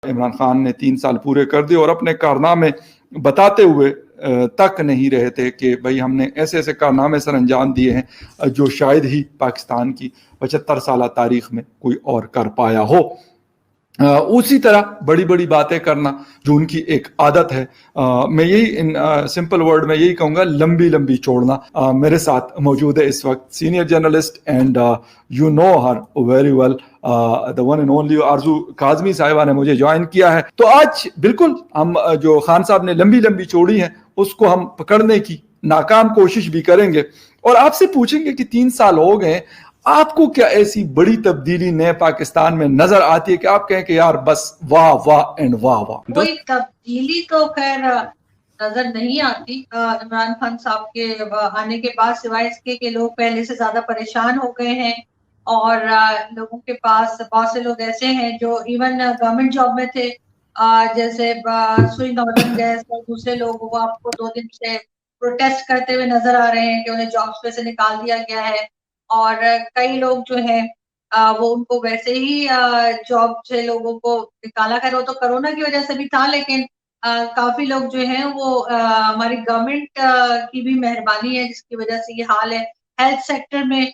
عمران خان نے 3 سال پورے کر دیے اور اپنے کارنامے بتاتے ہوئے تک نہیں رہے تھے کہ بھئی ہم نے ایسے ایسے کارنامے سر انجام دیے ہیں جو شاید ہی پاکستان کی 75 سالہ تاریخ میں کوئی اور کر پایا ہو۔ اسی طرح بڑی بڑی باتیں کرنا جو ان کی ایک عادت ہے، میں یہی سمپل ورڈ میں یہی کہوں گا، لمبی لمبی چھوڑنا۔ میرے ساتھ موجود ہے اس وقت senior journalist and you know her very well, the one and only آرزو کاظمی صاحبہ نے مجھے جوائن کیا ہے۔ تو آج بالکل ہم جو خان صاحب نے لمبی لمبی چھوڑی ہیں اس کو ہم پکڑنے کی ناکام کوشش بھی کریں گے اور آپ سے پوچھیں گے کہ 3 سال ہو گئے، آپ کو کیا ایسی بڑی تبدیلی نئے پاکستان میں نظر آتی ہے کہ آپ کہیں کہ یار بس واہ واہ اینڈ واہ واہ؟ کوئی تبدیلی تو خیر نظر نہیں آتی عمران خان صاحب کے آنے کے بعد، سوائے اس کے کہ لوگ پہلے سے زیادہ پریشان ہو گئے ہیں اور لوگوں کے پاس بہت سے لوگ ایسے ہیں جو ایون گورنمنٹ جاب میں تھے، جیسے سوئی نارتھرن گیس اور دوسرے لوگ، وہ آپ کو 2 دن سے پروٹیسٹ کرتے ہوئے نظر آ رہے ہیں کہ انہیں جابس پہ سے نکال دیا گیا ہے، اور کئی لوگ جو ہیں وہ ان کو ویسے ہی جاب سے لوگوں کو نکالا کر، وہ تو کرونا کی وجہ سے بھی تھا، لیکن کافی لوگ جو ہیں وہ ہماری گورنمنٹ کی بھی مہربانی ہے جس کی وجہ سے یہ حال ہے۔ ہیلتھ سیکٹر میں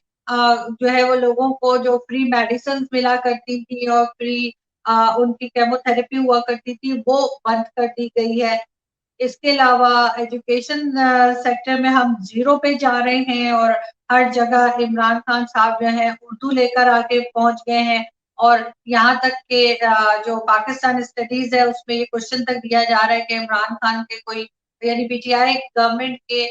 جو ہے وہ لوگوں کو جو فری میڈیسنز ملا کرتی تھی اور فری ان کی کیمو تھراپی ہوا کرتی تھی وہ بند کر دی گئی ہے۔ اس کے علاوہ ایجوکیشن سیکٹر میں ہم 0 پہ جا رہے ہیں اور ہر جگہ عمران خان صاحب جو ہیں اردو لے کر آ کے پہنچ گئے ہیں، اور یہاں تک کہ جو پاکستان اسٹڈیز ہے اس میں یہ کوشچن تک دیا جا رہا ہے کہ عمران خان کے کوئی یعنی پی ٹی آئی گورنمنٹ کے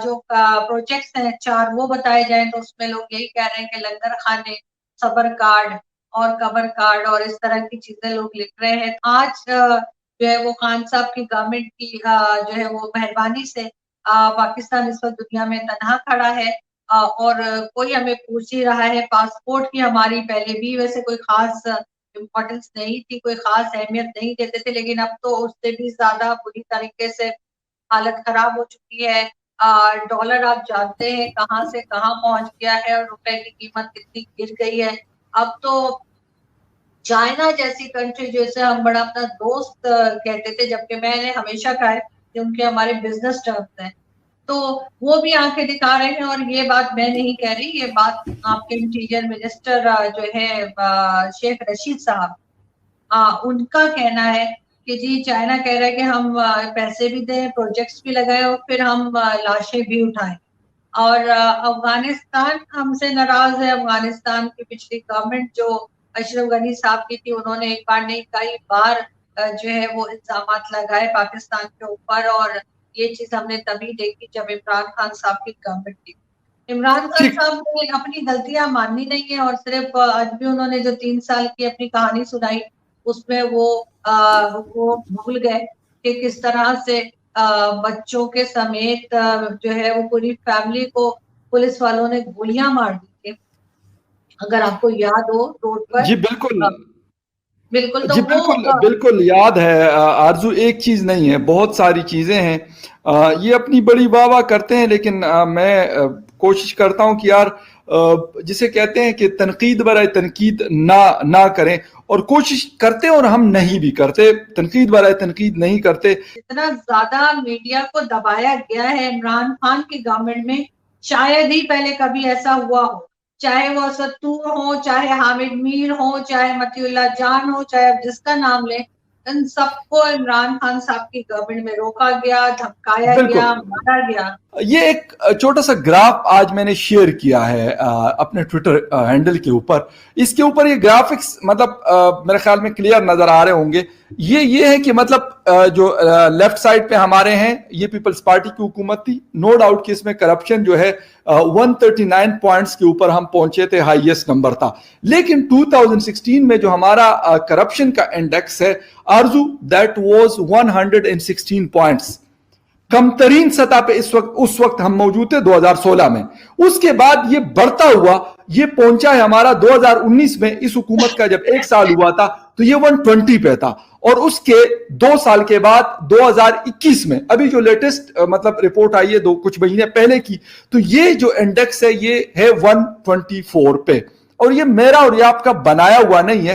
جو پروجیکٹس ہیں 4 وہ بتائے جائیں تو اس میں لوگ یہی کہہ رہے ہیں کہ لنگر خانے، صبر کارڈ اور قبر کارڈ اور اس طرح کی چیزیں لوگ لکھ رہے ہیں۔ آج جو ہے وہ خان صاحب کی گورنمنٹ کی جو ہے وہ مہربانی سے پاکستان اس وقت دنیا میں تنہا کھڑا ہے، اور کوئی ہمیں پوچھ ہی رہا ہے۔ پاسپورٹ کی ہماری پہلے بھی ویسے کوئی خاص امپورٹنس نہیں تھی، کوئی خاص اہمیت نہیں دیتے تھے، لیکن اب تو اس سے بھی زیادہ بری طریقے سے حالت خراب ہو چکی ہے۔ ڈالر آپ جانتے ہیں کہاں سے کہاں پہنچ گیا ہے اور روپے کی قیمت کتنی گر گئی ہے۔ اب تو چائنا جیسی کنٹری جیسے ہم بڑا اپنا دوست کہتے تھے، جبکہ میں نے ہمیشہ کہا ہے کہ ان کے ہمارے بزنس ٹرمز ہیں، تو وہ بھی آنکھیں دکھا رہے ہیں۔ اور یہ بات میں نہیں کہہ رہی، یہ بات آپ کے انٹیریئر منسٹر جو ہے شیخ رشید صاحب، ان کا کہنا ہے کہ جی چائنا کہہ رہا ہے کہ ہم پیسے بھی دیں، پروجیکٹس بھی لگائیں اور پھر ہم لاشیں بھی اٹھائیں۔ اور افغانستان ہم سے ناراض ہے۔ افغانستان کی پچھلی گورنمنٹ جو اشرف غنی صاحب کی تھی، انہوں نے ایک بار نہیں کئی بار جو ہے وہ الزامات لگائے پاکستان کے اوپر، اور یہ چیز ہم نے تبھی دیکھی جب عمران خان صاحب کی گورنمنٹ تھی۔ عمران خان صاحب نے اپنی غلطیاں ماننی نہیں ہے، اور صرف آج بھی انہوں نے جو 3 سال کی اپنی کہانی سنائی اس میں وہ بھول گئے کہ کس طرح سے بچوں کے سمیت جو ہے وہ پوری فیملی کو پولیس والوں نے گولیاں مار دی تھی، اگر آپ کو یاد ہو، روڈ پر۔ جی بالکل بالکل، تو جی وہ بالکل یاد ہے آرزو، ایک چیز نہیں ہے، بہت ساری چیزیں ہیں۔ یہ اپنی بڑی واہ واہ کرتے ہیں، لیکن میں کوشش کرتا ہوں کہ یار جسے کہتے ہیں کہ تنقید برائے تنقید نہ کریں، اور کوشش کرتے اور ہم نہیں بھی کرتے، تنقید برائے تنقید نہیں کرتے۔ اتنا زیادہ میڈیا کو دبایا گیا ہے عمران خان کی گورنمنٹ میں، شاید ہی پہلے کبھی ایسا ہوا ہو، چاہے وہ ستور ہو، چاہے حامد میر ہو، چاہے متی اللہ جان ہو، چاہے اب جس کا نام لیں، ان سب کو عمران خان صاحب کی گورنمنٹ میں روکا گیا، دھمکایا گیا، مارا گیا۔ یہ ایک چھوٹا سا گراف آج میں نے شیئر کیا ہے اپنے ٹویٹر ہینڈل کے اوپر، اس کے اوپر یہ گرافکس مطلب میرے خیال میں کلیئر نظر آ رہے ہوں گے۔ یہ ہے کہ مطلب جو لیفٹ سائڈ پہ ہمارے ہیں یہ پیپلز پارٹی کی حکومت تھی، نو ڈاؤٹ کہ اس میں کرپشن جو ہے 139 پوائنٹس کے اوپر ہم پہنچے تھے، ہائیسٹ نمبر تھا۔ لیکن 2016 میں جو ہمارا کرپشن کا انڈیکس ہے آرزو، دیٹ واز 116 پوائنٹس، کم ترین سطح پہ اس وقت ہم موجود تھے 2016 میں۔ اس کے بعد یہ بڑھتا ہوا یہ پہنچا ہے ہمارا 2019 میں، اس حکومت کا جب 1 سال ہوا تھا تو یہ 120 پہ تھا، اور اس کے 2 سال کے بعد 2021 میں ابھی جو لیٹسٹ مطلب رپورٹ آئی ہے کچھ مہینے پہلے کی، تو یہ جو انڈیکس ہے یہ ہے 124 پہ، اور یہ میرا اور یہ آپ کا بنایا ہوا نہیں ہے،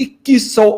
2100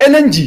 LNG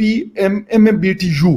PMMBTU,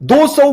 200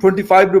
25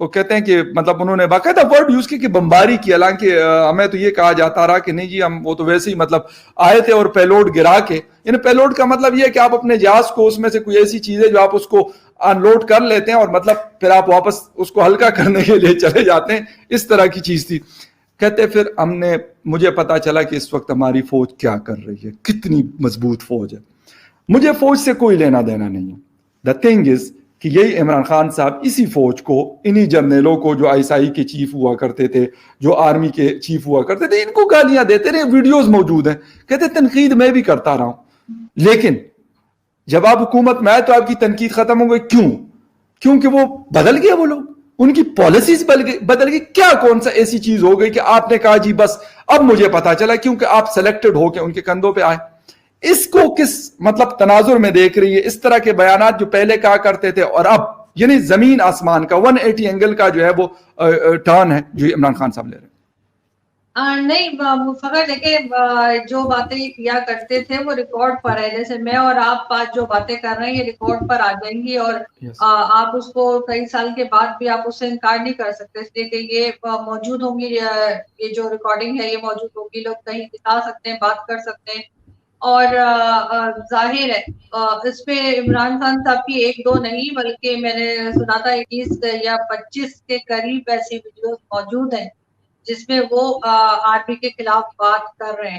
وہ کہتے ہیں کہ مطلب انہوں نے باقاعدہ ورڈ یوز کی کہ بمباری کی، حالانکہ ہمیں تو یہ کہا جاتا رہا کہ نہیں جی ہم وہ تو ویسے ہی مطلب آئے تھے اور پیلوڈ گرا کے، یعنی پیلوڈ کا مطلب یہ ہے کہ آپ اپنے جہاز کو اس میں سے کوئی ایسی چیز ہے جو آپ اس کو ان لوڈ کر لیتے ہیں اور مطلب پھر آپ واپس اس کو ہلکا کرنے کے لیے چلے جاتے ہیں، اس طرح کی چیز تھی. کہتے پھر مجھے پتا چلا کہ اس وقت ہماری فوج کیا کر رہی ہے، کتنی مضبوط فوج ہے. مجھے فوج سے کوئی لینا دینا نہیں ہے. دا تھنگ از کہ یہی عمران خان صاحب اسی فوج کو، انہی جرنیلوں کو جو آئی ایس آئی کے چیف ہوا کرتے تھے، جو آرمی کے چیف ہوا کرتے تھے، ان کو گالیاں دیتے رہے. ویڈیوز موجود ہیں. کہتے تنقید میں بھی کرتا رہا ہوں، لیکن جب آپ حکومت میں آئے تو آپ کی تنقید ختم ہو گئی. کیوں؟ کیونکہ وہ بدل گئے، وہ لوگ، ان کی پالیسیز بدل گئی. کیا کون سا ایسی چیز ہو گئی کہ آپ نے کہا جی بس اب مجھے پتا چلا، کیونکہ آپ سلیکٹڈ ہو کے ان کے کندھوں پہ آئے. اس کو کس مطلب تناظر میں دیکھ رہی ہے؟ اس طرح کے بیانات جو پہلے کہا کرتے تھے اور اب، یعنی زمین آسمان کا 180 اینگل کا جو ہے وہ ٹرن ہے جو عمران خان صاحب لے رہے ہیں. نہیں فخر، دیکھیں جو باتیں کیا کرتے تھے وہ ریکارڈ پر ہے. جیسے میں اور آپ آج جو باتیں کر رہے ہیں یہ ریکارڈ پر آ جائیں گی، اور آپ اس کو کئی سال کے بعد بھی آپ اس سے انکار نہیں کر سکتے، اس لیے کہ یہ موجود ہوں گی، یہ جو ریکارڈنگ ہے یہ موجود ہوگی، لوگ کہیں دکھا سکتے ہیں، بات کر سکتے ہیں. اور ظاہر ہے اس پہ عمران خان صاحب کی ایک دو نہیں بلکہ میں نے سنا تھا 21 یا 25 کے قریب ایسی ویڈیوز موجود ہیں جس میں وہ آرمی کے خلاف بات کر رہے ہیں.